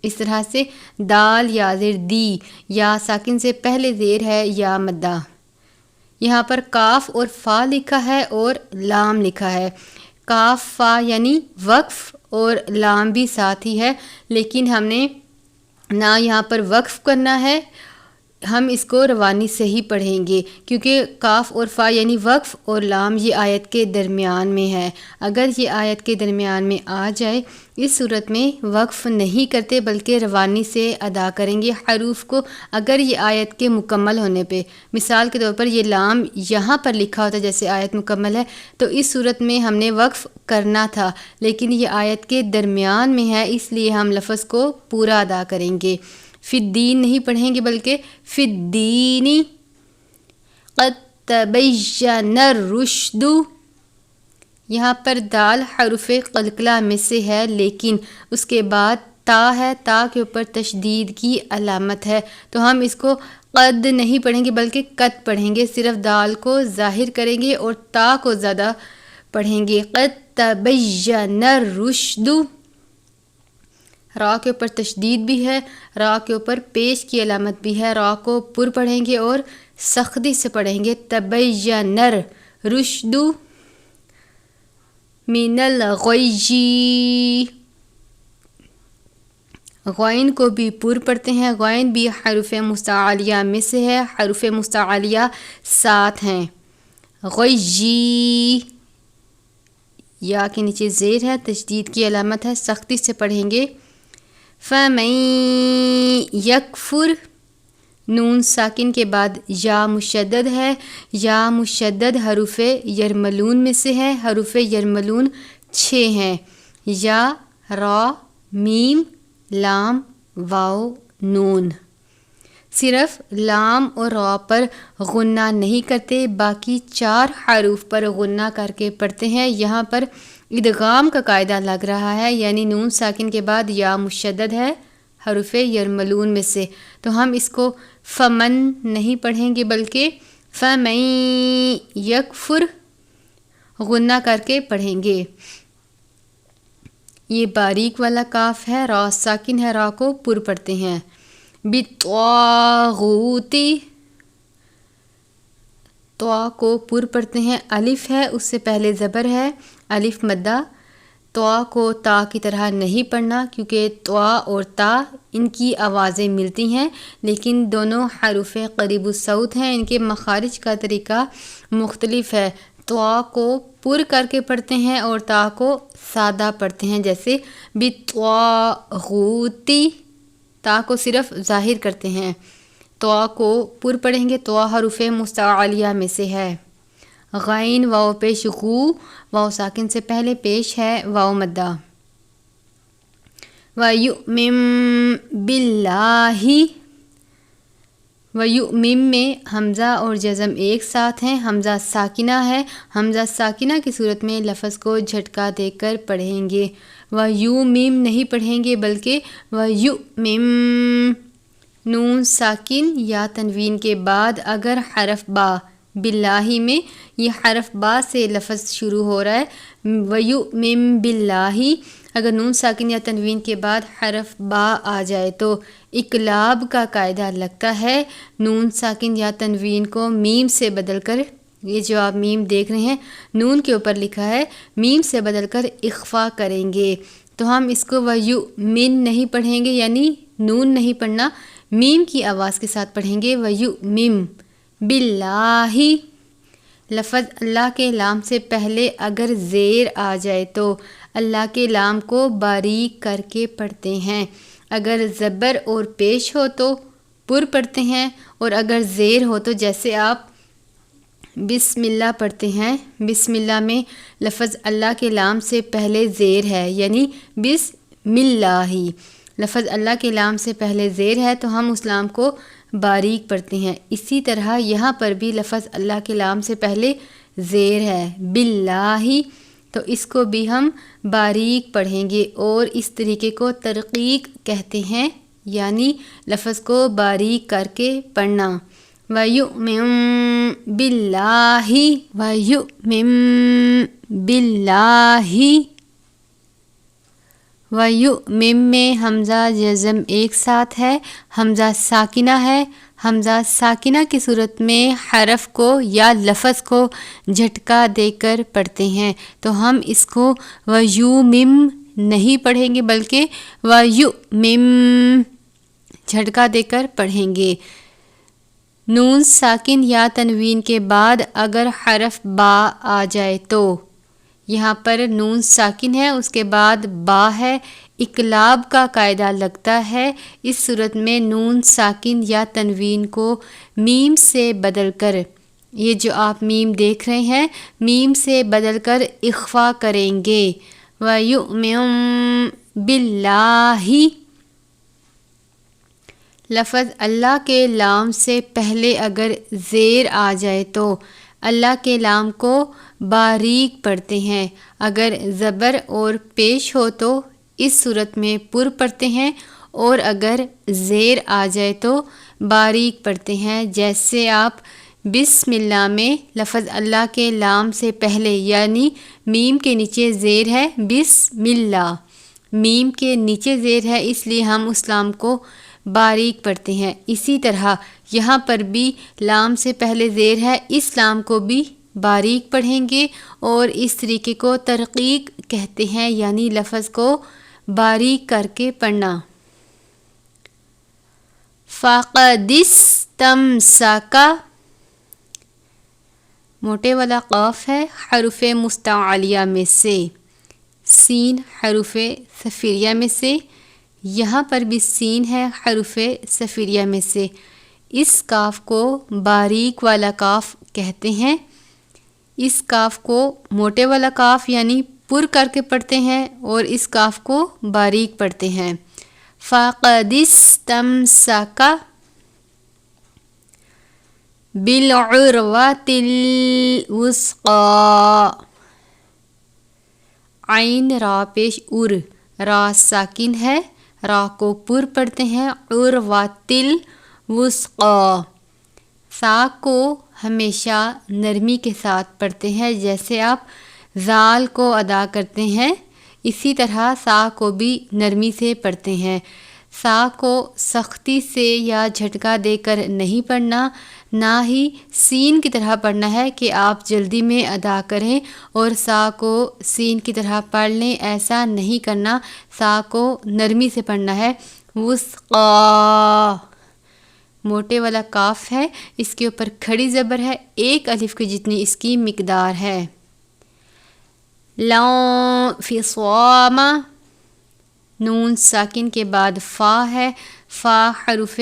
B: اس طرح سے دال یا زیر دی، یا ساکن سے پہلے زیر ہے یا مدہ۔ یہاں پر کاف اور فا لکھا ہے اور لام لکھا ہے، کاف فا یعنی وقف اور لام بھی ساتھ ہی ہے، لیکن ہم نے نہ یہاں پر وقف کرنا ہے، ہم اس کو روانی سے ہی پڑھیں گے، کیونکہ کاف اور فا یعنی وقف اور لام یہ آیت کے درمیان میں ہے۔ اگر یہ آیت کے درمیان میں آ جائے، اس صورت میں وقف نہیں کرتے بلکہ روانی سے ادا کریں گے حروف کو۔ اگر یہ آیت کے مکمل ہونے پہ، مثال کے طور پر یہ لام یہاں پر لکھا ہوتا جیسے آیت مکمل ہے، تو اس صورت میں ہم نے وقف کرنا تھا، لیکن یہ آیت کے درمیان میں ہے، اس لیے ہم لفظ کو پورا ادا کریں گے۔ فی الدین نہیں پڑھیں گے بلکہ فی الدین قد تبین الرشد۔ یہاں پر دال حروف قلقلہ میں سے ہے، لیکن اس کے بعد تا ہے، تا کے اوپر تشدید کی علامت ہے، تو ہم اس کو قد نہیں پڑھیں گے بلکہ قد پڑھیں گے، صرف دال کو ظاہر کریں گے اور تا کو زیادہ پڑھیں گے۔ قد تبین الرشد، را کے اوپر تشدید بھی ہے، را کے اوپر پیش کی علامت بھی ہے، را کو پر پڑھیں گے اور سختی سے پڑھیں گے۔ تبین الرشد من الغی، غین کو بھی پر پڑھتے ہیں، غین بھی حروف مستعلیہ میں سے ہے، حروف مستعلیہ 7 ہیں۔ غی، یا کے نیچے زیر ہے، تشدید کی علامت ہے، سختی سے پڑھیں گے۔ فَمَن یکفر، نون ساکن کے بعد یا مشدد ہے، یا مشدد حروف یرملون میں سے ہے، حروف یرملون 6 ہیں، یا، را، میم، لام، واو، نون۔ صرف لام اور را پر غنہ نہیں کرتے، باقی 4 حروف پر غنہ کر کے پڑھتے ہیں۔ یہاں پر ادغام کا قاعدہ لگ رہا ہے، یعنی نون ساکن کے بعد یا مشدد ہے حروف یرملون میں سے، تو ہم اس کو فمن نہیں پڑھیں گے بلکہ فمن یکفر غنہ کر کے پڑھیں گے۔ یہ باریک والا کاف ہے، را ساکن ہے، را کو پر پڑھتے ہیں۔ بالطاغوتی، طا کو پر پڑھتے ہیں، الف ہے اس سے پہلے زبر ہے، الف مدہ، طا کو تا کی طرح نہیں پڑھنا کیونکہ طا اور تا ان کی آوازیں ملتی ہیں، لیکن دونوں حروف قریب الصوت ہیں، ان کے مخارج کا طریقہ مختلف ہے۔ طا کو پر کر کے پڑھتے ہیں اور تا کو سادہ پڑھتے ہیں، جیسے بالطاغوتی، تا کو صرف ظاہر کرتے ہیں، طا کو پر پڑھیں گے، طا حروف مستعلیہ میں سے ہے۔ غین واو پیش غو، واو ساکن سے پہلے پیش ہے واو مدہ۔ وَيُؤْمِن بِاللَّهِ، وَيُؤْمِن میں حمزہ اور جزم ایک ساتھ ہیں، حمزہ ساکنہ ہے، حمزہ ساکنہ کی صورت میں لفظ کو جھٹکا دے کر پڑھیں گے، وَيُؤْمِن نہیں پڑھیں گے بلکہ وَيُؤْمِن، نون ساکن یا تنوین کے بعد اگر حرف با باللہ میں یہ حرف با سے لفظ شروع ہو رہا ہے، وَيُؤْمِن باللہ۔ اگر نون ساکن یا تنوین کے بعد حرف با آ جائے تو اقلاب کا قاعدہ لگتا ہے، نون ساکن یا تنوین کو میم سے بدل کر، یہ جو آپ میم دیکھ رہے ہیں نون کے اوپر لکھا ہے، میم سے بدل کر اخفا کریں گے، تو ہم اس کو وَيُؤْمِن نہیں پڑھیں گے، یعنی نون نہیں پڑھنا، میم کی آواز کے ساتھ پڑھیں گے، وَيُؤْمِن باللہ۔ لفظ اللہ کے لام سے پہلے اگر زیر آ جائے تو اللہ کے لام کو باریک کر کے پڑھتے ہیں، اگر زبر اور پیش ہو تو پر پڑھتے ہیں، اور اگر زیر ہو تو جیسے آپ بسم اللہ پڑھتے ہیں، بسم اللہ میں لفظ اللہ کے لام سے پہلے زیر ہے، یعنی بسم اللہ، لفظ اللہ کے لام سے پہلے زیر ہے تو ہم اس لام کو باریک پڑھتے ہیں۔ اسی طرح یہاں پر بھی لفظ اللہ کے لام سے پہلے زیر ہے، باللہ، تو اس کو بھی ہم باریک پڑھیں گے، اور اس طریقے کو ترقیق کہتے ہیں، یعنی لفظ کو باریک کر کے پڑھنا۔ وَيُؤْمِن بِاللَّهِ، وَيُؤْمِن بِاللَّهِ، وَيُؤْمِن میں حمزہ جزم ایک ساتھ ہے، حمزہ ساکنہ ہے، حمزہ ساکنہ کی صورت میں حرف کو یا لفظ کو جھٹکا دے کر پڑھتے ہیں، تو ہم اس کو وَيُؤْمِن نہیں پڑھیں گے بلکہ وَيُؤْمِن جھٹکا دے کر پڑھیں گے۔ نون ساکن یا تنوین کے بعد اگر حرف با آ جائے تو یہاں پر نون ساکن ہے، اس کے بعد با ہے، اقلاب کا قاعدہ لگتا ہے، اس صورت میں نون ساکن یا تنوین کو میم سے بدل کر، یہ جو آپ میم دیکھ رہے ہیں میم سے بدل کر اخفا کریں گے، وَيُؤْمِن بِاللَّهِ۔ لفظ اللہ کے لام سے پہلے اگر زیر آ جائے تو اللہ کے لام کو باریک پڑھتے ہیں، اگر زبر اور پیش ہو تو اس صورت میں پر پڑھتے ہیں، اور اگر زیر آ جائے تو باریک پڑھتے ہیں، جیسے آپ بسم اللہ میں لفظ اللہ کے لام سے پہلے یعنی میم کے نیچے زیر ہے، بسم اللہ، میم کے نیچے زیر ہے اس لیے ہم اس لام کو باریک پڑھتے ہیں۔ اسی طرح یہاں پر بھی لام سے پہلے زیر ہے، اس لام کو بھی باریک پڑھیں گے، اور اس طریقے کو ترقیق کہتے ہیں، یعنی لفظ کو باریک کر کے پڑھنا۔ فَقَدِ اسْتَمْسَكَ، موٹے والا قاف ہے حروف مستعلیہ میں سے، سین حروف صفیریہ میں سے، یہاں پر بھی سین ہے حروف صفیریہ میں سے، اس کاف کو باریک والا کاف کہتے ہیں، اس کاف کو موٹے والا کاف یعنی پر کر کے پڑھتے ہیں، اور اس کاف کو باریک پڑھتے ہیں۔ فَقَدِ اسْتَمْسَكَ بِالْعُرْوَةِ الْوُثْقَىٰ، عین را پیش ار، را ساکن ہے، را کو پر پڑھتے ہیں، عُرْوَةِ الْوُثْقَىٰ، سا کو ہمیشہ نرمی کے ساتھ پڑھتے ہیں، جیسے آپ زال کو ادا کرتے ہیں اسی طرح سا کو بھی نرمی سے پڑھتے ہیں، سا کو سختی سے یا جھٹکا دے کر نہیں پڑھنا، نہ ہی سین کی طرح پڑھنا ہے کہ آپ جلدی میں ادا کریں اور سا کو سین کی طرح پڑھ لیں، ایسا نہیں کرنا، سا کو نرمی سے پڑھنا ہے۔ وثقا موٹے والا کاف ہے، اس کے اوپر کھڑی زبر ہے، ایک الف کی جتنی اس کی مقدار ہے۔ لانفصام، نون ساکن کے بعد فا ہے، فا حروف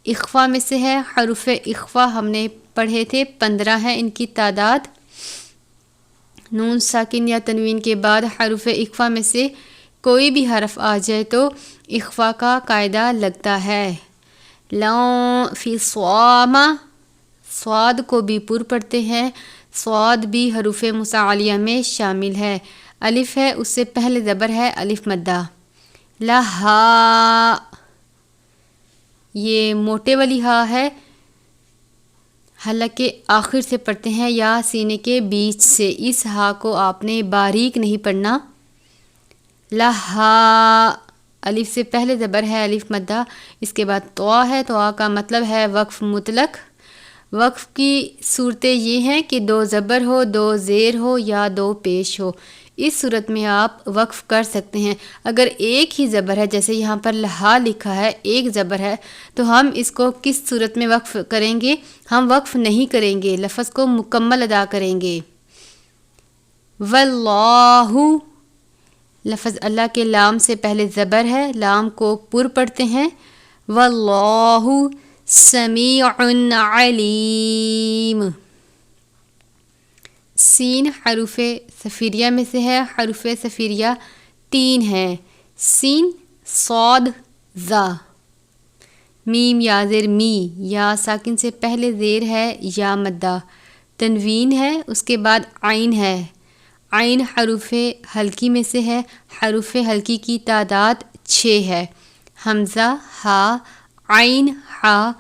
B: اخفا میں سے ہے، حروف اخفا ہم نے پڑھے تھے 15 ہیں ان کی تعداد، نون ساکن یا تنوین کے بعد حروف اخفا میں سے کوئی بھی حرف آ جائے تو اخفا کا قاعدہ لگتا ہے۔ لانفصام، صاد کو بھی پر پڑھتے ہیں، صاد بھی حروف متعالیہ میں شامل ہے، الف ہے اس سے پہلے زبر ہے الف مدہ۔ لہا، یہ موٹے والی ہا ہے، حالانکہ آخر سے پڑھتے ہیں یا سینے کے بیچ سے. اس ہا کو آپ نے باریک نہیں پڑھنا. لہا الف سے پہلے زبر ہے الف مدہ، اس کے بعد طوا ہے. طوا کا مطلب ہے وقف مطلق. وقف کی صورتیں یہ ہیں کہ 2 زبر ہو، 2 زیر ہو یا 2 پیش ہو. اس صورت میں آپ وقف کر سکتے ہیں. اگر ایک ہی زبر ہے، جیسے یہاں پر لہا لکھا ہے، ایک زبر ہے، تو ہم اس کو کس صورت میں وقف کریں گے؟ ہم وقف نہیں کریں گے، لفظ کو مکمل ادا کریں گے. واللہ، لفظ اللہ کے لام سے پہلے زبر ہے، لام کو پر پڑھتے ہیں. واللہ سمیع علیم. سین حروف صفیریہ میں سے ہے. حروف صفیریہ 3 ہیں: سین، صاد، ذا. میم یا زیر می، یا ساکن سے پہلے زیر ہے یا مدہ. تنوین ہے، اس کے بعد عین ہے. عین حروف حلقی میں سے ہے. حروف حلقی کی تعداد 6 ہے: حمزہ، ہا، عین، ہا،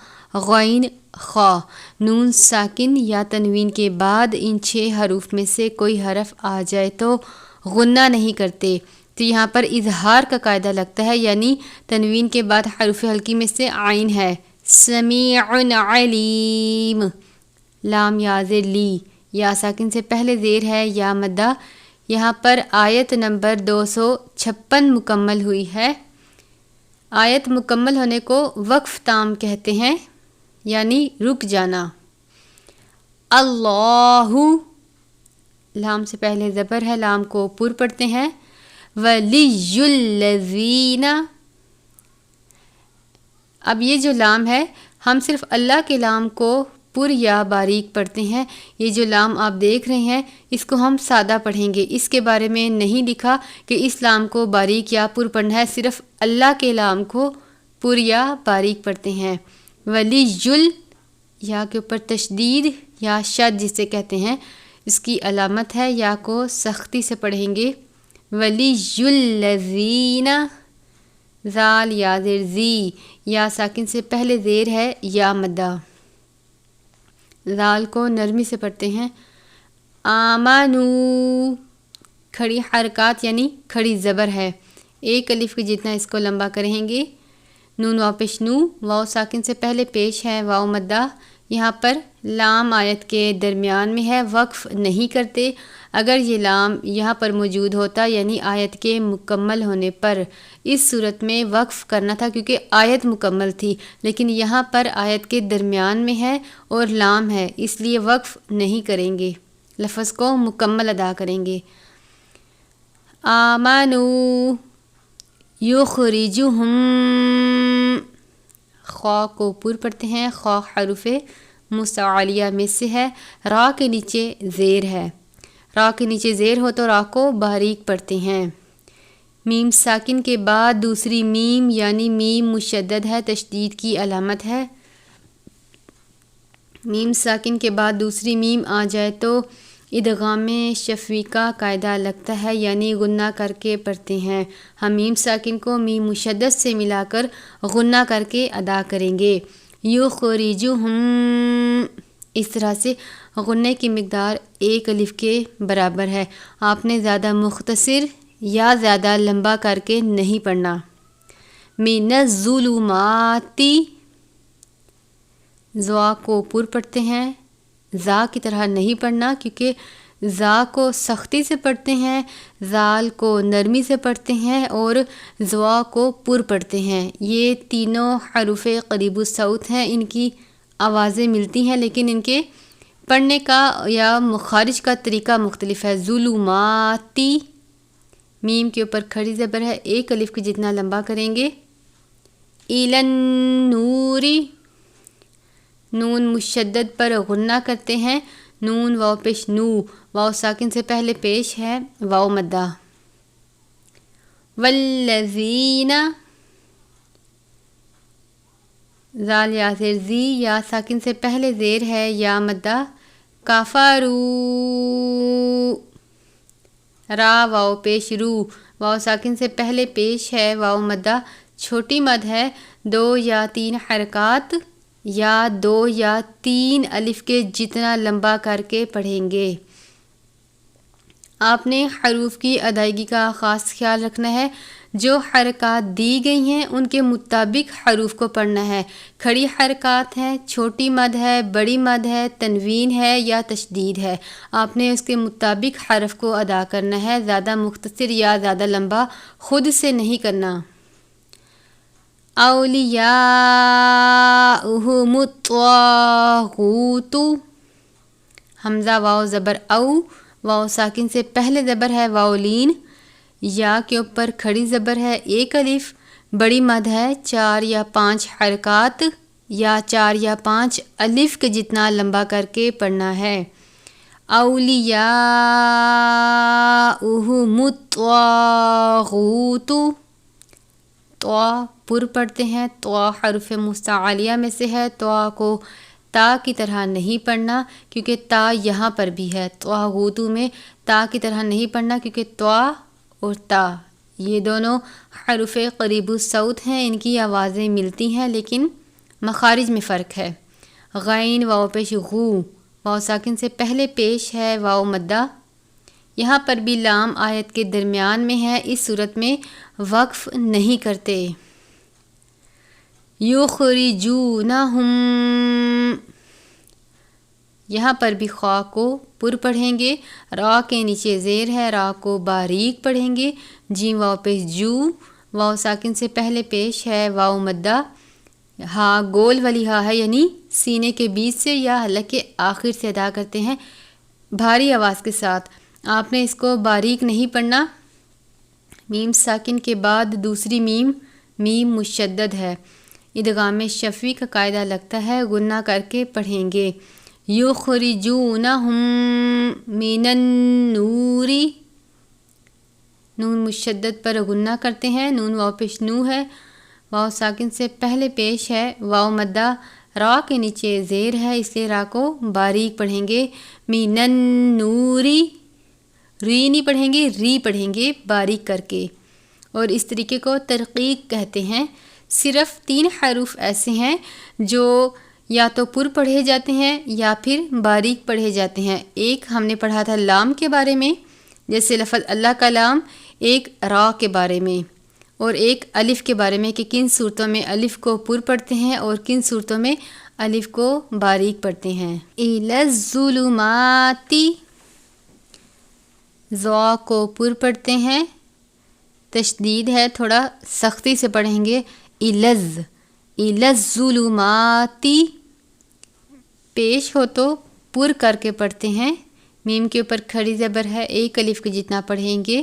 B: غین، خا. نون ساکن یا تنوین کے بعد ان 6 حروف میں سے کوئی حرف آ جائے تو غنہ نہیں کرتے. تو یہاں پر اظہار کا قاعدہ لگتا ہے، یعنی تنوین کے بعد حروف حلقی میں سے عین ہے. سمیع علیم. لام یا زیر لی، یا ساکن سے پہلے زیر ہے یا مدہ. یہاں پر آیت نمبر 256 مکمل ہوئی ہے. آیت مکمل ہونے کو وقف تام کہتے ہیں، یعنی رک جانا. اللہ، لام سے پہلے زبر ہے، لام کو پر پڑھتے ہیں. ولی الذین، اب یہ جو لام ہے، ہم صرف اللہ کے لام کو پر یا باریک پڑھتے ہیں. یہ جو لام آپ دیکھ رہے ہیں، اس کو ہم سادہ پڑھیں گے. اس کے بارے میں نہیں لکھا کہ اس لام کو باریک یا پر پڑھنا ہے، صرف اللہ کے لام کو پر یا باریک پڑھتے ہیں. ولی یا کے اوپر تشدید یا شد جسے کہتے ہیں، اس کی علامت ہے، یا کو سختی سے پڑھیں گے. ولی الذین، زال یا زیر زی، یا ساکن سے پہلے زیر ہے یا مدہ. زال کو نرمی سے پڑھتے ہیں. آمنو، کھڑی حرکات یعنی کھڑی زبر ہے، ایک الف کے جتنا اس کو لمبا کریں گے. نون واو پیش نو، واو ساکن سے پہلے پیش ہے، واو مدہ. یہاں پر لام آیت کے درمیان میں ہے، وقف نہیں کرتے. اگر یہ لام یہاں پر موجود ہوتا، یعنی آیت کے مکمل ہونے پر، اس صورت میں وقف کرنا تھا کیونکہ آیت مکمل تھی. لیکن یہاں پر آیت کے درمیان میں ہے اور لام ہے، اس لیے وقف نہیں کریں گے، لفظ کو مکمل ادا کریں گے. آمنو یخرجہم، خا کو پر پڑھتے ہیں. خا حروف مستعلیہ میں سے ہے. را کے نیچے زیر ہے، را کے نیچے زیر ہو تو را کو باریک پڑھتے ہیں. میم ساکن کے بعد دوسری میم یعنی میم مشدد ہے، تشدید کی علامت ہے. میم ساکن کے بعد دوسری میم آ جائے تو ادغام شفوی کا قاعدہ لگتا ہے، یعنی غنہ کر کے پڑھتے ہیں. ہم میم ساکن کو میم مشدد سے ملا کر غنہ کر کے ادا کریں گے. یخرجہم، اس طرح سے غنے کی مقدار 1 الف کے برابر ہے. آپ نے زیادہ مختصر یا زیادہ لمبا کر کے نہیں پڑھنا. من الظلمات، زوا کو پر پڑھتے ہیں، زا کی طرح نہیں پڑھنا کیونکہ زا کو سختی سے پڑھتے ہیں، زال کو نرمی سے پڑھتے ہیں اور زوا کو پر پڑھتے ہیں. یہ تینوں حروف قریب الصوت ہیں، ان کی آوازیں ملتی ہیں لیکن ان کے پڑھنے کا یا مخارج کا طریقہ مختلف ہے. ظلماتی، میم کے اوپر کھڑی زبر ہے، 1 الف کے جتنا لمبا کریں گے. ایلن نوری، نون مشدد پر غنہ کرتے ہیں. نون واو پیش نو، واو ساکن سے پہلے پیش ہے، واو مدہ. والذین، زال یا زیر زی، یا ساکن سے پہلے زیر ہے یا مدہ. کفرو، را واو پیش رو، واو ساکن سے پہلے پیش ہے، واو مدہ. چھوٹی مد ہے، 2 یا 3 حرکات یا 2 یا 3 الف کے جتنا لمبا کر کے پڑھیں گے۔ آپ نے حروف کی ادائیگی کا خاص خیال رکھنا ہے۔ جو حرکات دی گئی ہیں ان کے مطابق حروف کو پڑھنا ہے۔ کھڑی حرکات ہیں، چھوٹی مد ہے، بڑی مد ہے، تنوین ہے یا تشدید ہے، آپ نے اس کے مطابق حرف کو ادا کرنا ہے، زیادہ مختصر یا زیادہ لمبا خود سے نہیں کرنا۔ اولیاءہم الطاغوت، حمزہ واو زبر او، واو ساکن سے پہلے زبر ہے واو لین، یا کے اوپر کھڑی زبر ہے 1 الف، بڑی مد ہے 4 یا 5 حرکات یا 4 یا 5 الف کے جتنا لمبا کر کے پڑھنا ہے۔ اولیاءہم الطاغوت، طوا پر پڑھتے ہیں، طوا حرف مستعلیہ میں سے ہے، طوا کو تا کی طرح نہیں پڑھنا کیونکہ تا یہاں پر بھی ہے، طواغوتو میں تا کی طرح نہیں پڑھنا کیونکہ طوا اور تا یہ دونوں حروف قریب الصوت ہیں، ان کی آوازیں ملتی ہیں لیکن مخارج میں فرق ہے۔ غین واو پیش غو، واو ساکن سے پہلے پیش ہے واو مدہ، یہاں پر بھی لام آیت کے درمیان میں ہے، اس صورت میں وقف نہیں کرتے۔ یخرجونہم، یہاں پر بھی خواہ کو پر پڑھیں گے، را کے نیچے زیر ہے، را کو باریک پڑھیں گے، جیم واو پیش جو، واو ساکن سے پہلے پیش ہے واو مدہ، ہا گول والی ہا ہے یعنی سینے کے بیچ سے یا حلق کے آخر سے ادا کرتے ہیں بھاری آواز کے ساتھ، آپ نے اس کو باریک نہیں پڑھنا۔ میم ساکن کے بعد دوسری میم مشدد ہے، ادغام شفوی کا قاعدہ لگتا ہے، غنہ کر کے پڑھیں گے۔ یخرجونہم من النور، نون مشدد پر غنہ کرتے ہیں، نون واو پیش نو ہے، واو ساکن سے پہلے پیش ہے واو مدہ، را کے نیچے زیر ہے اس لیے را کو باریک پڑھیں گے۔ من النور، ری نہیں پڑھیں گے، ری پڑھیں گے باریک کر کے، اور اس طریقے کو ترقیق کہتے ہیں۔ صرف 3 حروف ایسے ہیں جو یا تو پر پڑھے جاتے ہیں یا پھر باریک پڑھے جاتے ہیں۔ ایک ہم نے پڑھا تھا لام کے بارے میں، جیسے لفظ اللہ کا لام، ایک را کے بارے میں، اور ایک الف کے بارے میں کہ کن صورتوں میں الف کو پر پڑھتے ہیں اور کن صورتوں میں الف کو باریک پڑھتے ہیں۔ الی الظلمات، ضا کو پر پڑھتے ہیں، تشدید ہے، تھوڑا سختی سے پڑھیں گے، الی الظلمات، پیش ہو تو پر کر کے پڑھتے ہیں، میم کے اوپر کھڑی زبر ہے 1 الف کے جتنا پڑھیں گے۔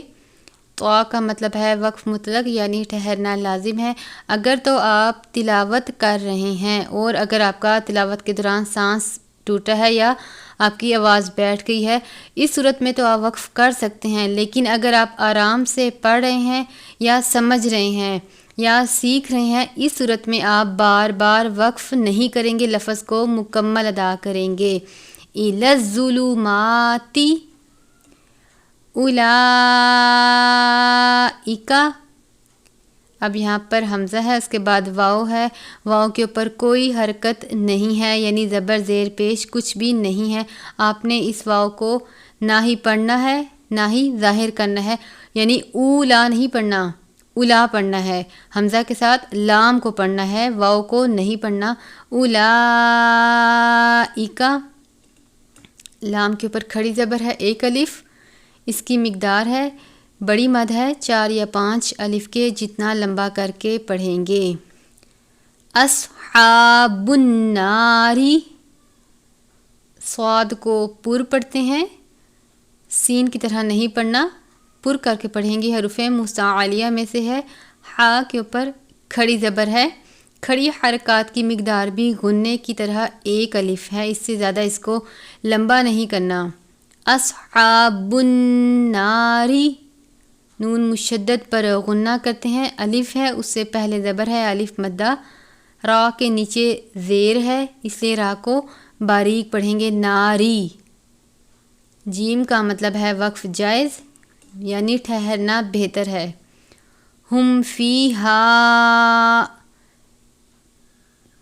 B: طوا کا مطلب ہے وقف مطلق یعنی ٹھہرنا لازم ہے۔ اگر تو آپ تلاوت کر رہے ہیں اور اگر آپ کا تلاوت کے دوران سانس ٹوٹا ہے یا آپ کی آواز بیٹھ گئی ہے، اس صورت میں تو آپ وقف کر سکتے ہیں، لیکن اگر آپ آرام سے پڑھ رہے ہیں یا سمجھ رہے ہیں یا سیکھ رہے ہیں، اس صورت میں آپ بار بار وقف نہیں کریں گے، لفظ کو مکمل ادا کریں گے۔ الی الظلمات اولئک، اب یہاں پر حمزہ ہے، اس کے بعد واو ہے، واو کے اوپر کوئی حرکت نہیں ہے یعنی زبر زیر پیش کچھ بھی نہیں ہے، آپ نے اس واو کو نہ ہی پڑھنا ہے نہ ہی ظاہر کرنا ہے، یعنی اولا نہیں پڑھنا، اولا پڑھنا ہے، حمزہ کے ساتھ لام کو پڑھنا ہے، واو کو نہیں پڑھنا۔ اولئک، لام کے اوپر کھڑی زبر ہے 1 الف، اس کی مقدار ہے، بڑی مد ہے 4 یا 5 الف کے جتنا لمبا کر کے پڑھیں گے۔ اصحاب النار، صاد کو پر پڑھتے ہیں، سین کی طرح نہیں پڑھنا، پر کر کے پڑھیں گے، حروف مستعلیہ میں سے ہے، ہا کے اوپر کھڑی زبر ہے، کھڑی حرکات کی مقدار بھی غنے کی طرح 1 الف ہے، اس سے زیادہ اس کو لمبا نہیں کرنا۔ اصحاب النار، نون مشدد پر غنہ کرتے ہیں، الف ہے اس سے پہلے زبر ہے الف مدہ، را کے نیچے زیر ہے اس لیے را کو باریک پڑھیں گے، ناری۔ جیم کا مطلب ہے وقف جائز یعنی ٹھہرنا بہتر ہے۔ ہم فیہا،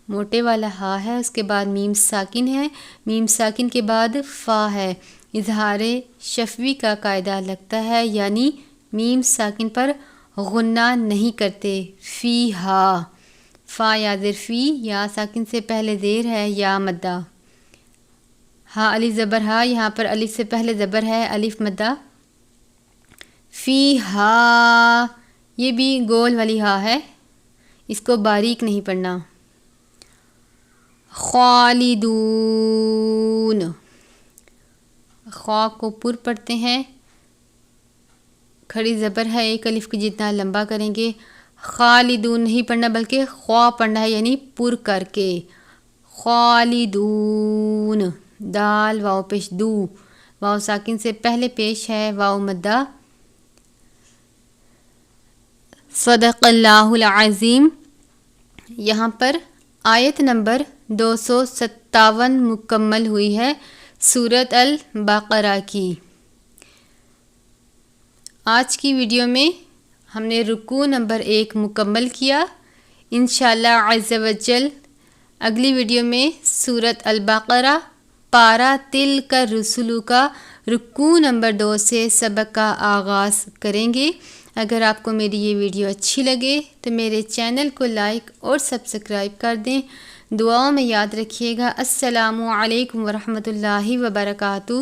B: موٹے والا ہا ہے، اس کے بعد میم ساکن ہے، میم ساکن کے بعد فا ہے۔ اظہار شفوی کا قاعدہ لگتا ہے، یعنی میم ساکن پر غنہ نہیں کرتے۔ فی ہا، فا یا زیر فی، یا ساکن سے پہلے زیر ہے یا مدہ۔ ہا الف زبر ہا، یہاں پر الف سے پہلے زبر ہے، الف مدہ۔ فی ہا، یہ بھی گول والی ہا ہے، اس کو باریک نہیں پڑھنا۔ خالدون، خوا کو پر پڑھتے ہیں، کھڑی زبر ہے، ایک الف کی جتنا لمبا کریں گے۔ خالدون نہیں پڑھنا بلکہ خوا پڑھنا ہے، یعنی پر کر کے۔ خالدون، دال واو پیش دو، واو ساکن سے پہلے پیش ہے واو مدہ۔ صدق اللہ العظیم۔ یہاں پر آیت نمبر 257 مکمل ہوئی ہے سورۃ البقرہ کی۔ آج کی ویڈیو میں ہم نے رکوع نمبر 1 مکمل کیا۔ انشاءاللہ عز و جل اگلی ویڈیو میں سورۃ البقرہ پارہ تلک الرسل کا رکوع نمبر 2 سے سبق کا آغاز کریں گے۔ اگر آپ کو میری یہ ویڈیو اچھی لگے تو میرے چینل کو لائک اور سبسکرائب کر دیں۔ دعاؤں میں یاد رکھیے گا۔ السلام علیکم ورحمۃ اللہ وبرکاتہ۔